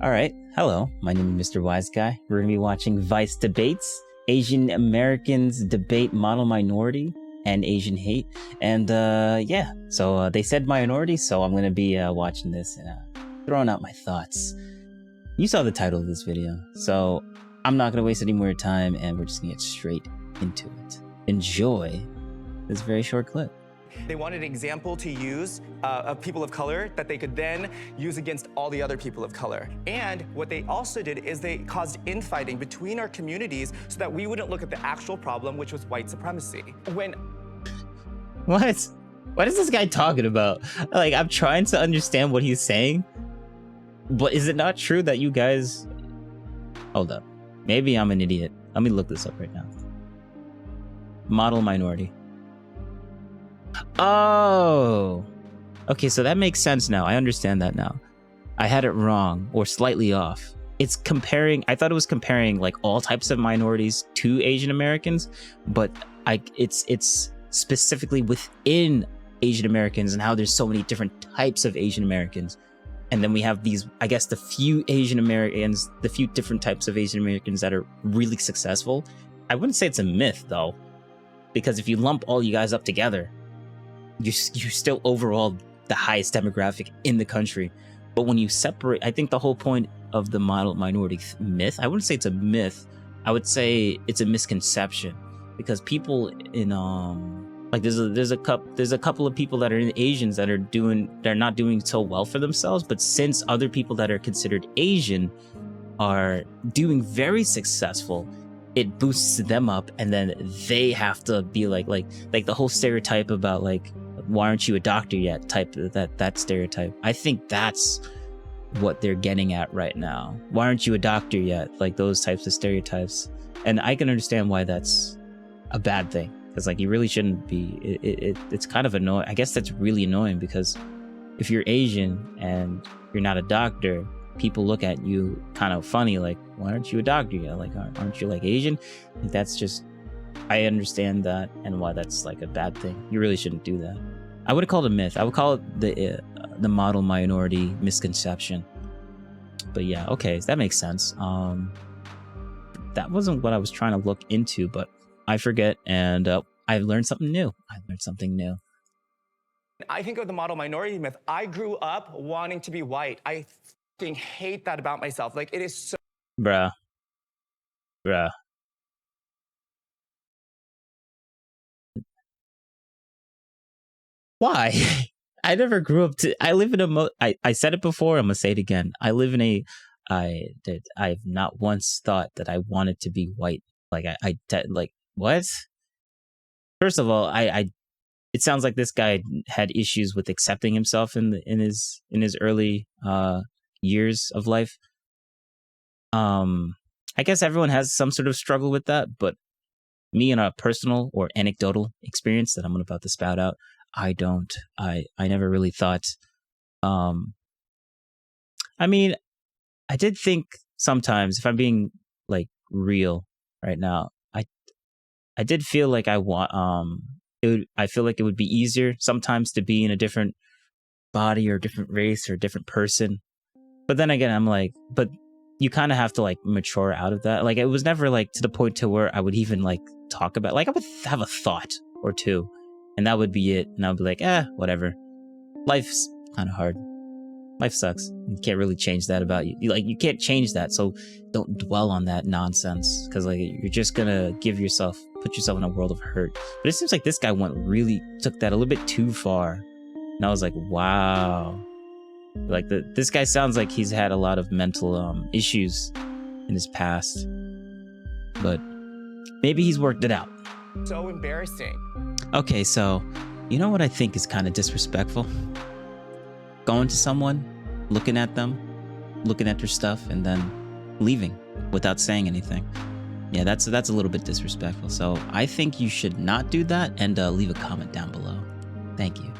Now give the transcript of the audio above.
Alright, hello, my name is Mr. Whyzguy. We're gonna be watching Vice Debates, Asian Americans Debate Model Minority, and Asian Hate. And yeah, so they said minority, so I'm gonna be watching this and throwing out my thoughts. You saw the title of this video, so I'm not gonna waste any more time and we're just gonna get straight into it. Enjoy this very short clip. They wanted an example to use of people of color that they could then use against all the other people of color. And what they also did is they caused infighting between our communities so that we wouldn't look at the actual problem, which was white supremacy. What is this guy talking about? Like, I'm trying to understand what he's saying, but is it not true that you guys... Hold up. Maybe I'm an idiot. Let me look this up right now. Model minority. Oh, okay, so that makes sense now. I understand that now. I had it wrong or slightly off. It's comparing, I thought it was comparing like all types of minorities to Asian Americans, but it's specifically within Asian Americans and how there's so many different types of Asian Americans. And then we have these, I guess, the few Asian Americans, the few different types of Asian Americans that are really successful. I wouldn't say it's a myth though, because if you lump all you guys up together, you're still overall the highest demographic in the country. But when you separate, I think the whole point of the model minority myth, I wouldn't say it's a myth, I would say it's a misconception, because people in like there's a couple of people that are in Asians that they're not doing so well for themselves, but since other people that are considered Asian are doing very successful, it boosts them up, and then they have to be like the whole stereotype about like, why aren't you a doctor yet type, that stereotype. I think that's what they're getting at right now. Why aren't you a doctor yet? Like those types of stereotypes. And I can understand why that's a bad thing, because like you really shouldn't be. It's kind of annoying. I guess that's really annoying, because if you're Asian and you're not a doctor, people look at you kind of funny, like, why aren't you a doctor yet? Like, aren't you like Asian? Like, that's just, I understand that and why that's like a bad thing. You really shouldn't do that. I would have called it a myth. I would call it the model minority misconception. But yeah, okay, that makes sense. That wasn't what I was trying to look into, but I forget, and I learned something new. I think of the model minority myth. I grew up wanting to be white. I fucking hate that about myself. Like, it is so... Bruh. Why? I never grew up to... I live in a... I said it before, I'm gonna say it again. I live in a... I've not once thought that I wanted to be white. Like, like, what? First of all, it sounds like this guy had issues with accepting himself in his early years of life. I guess everyone has some sort of struggle with that, but me, in a personal or anecdotal experience that I'm about to spout out, I don't. I never really thought. I mean, I did think sometimes, if I'm being like real right now, I did feel like I feel like it would be easier sometimes to be in a different body or different race or different person. But then again, I'm like, but you kind of have to like mature out of that. Like, it was never like to the point to where I would even like talk about, like, I would have a thought or two and that would be it. And I would be like, whatever. Life's kind of hard. Life sucks. You can't really change that about you. You can't change that. So don't dwell on that nonsense, because like you're just gonna put yourself in a world of hurt. But it seems like this guy took that a little bit too far. And I was like, wow. Like this guy sounds like he's had a lot of mental issues in his past, but maybe he's worked it out. So embarrassing. Okay, so you know what I think is kind of disrespectful? Going to someone, looking at them, looking at their stuff, and then leaving without saying anything. Yeah, that's a little bit disrespectful. So I think you should not do that, and leave a comment down below. Thank you.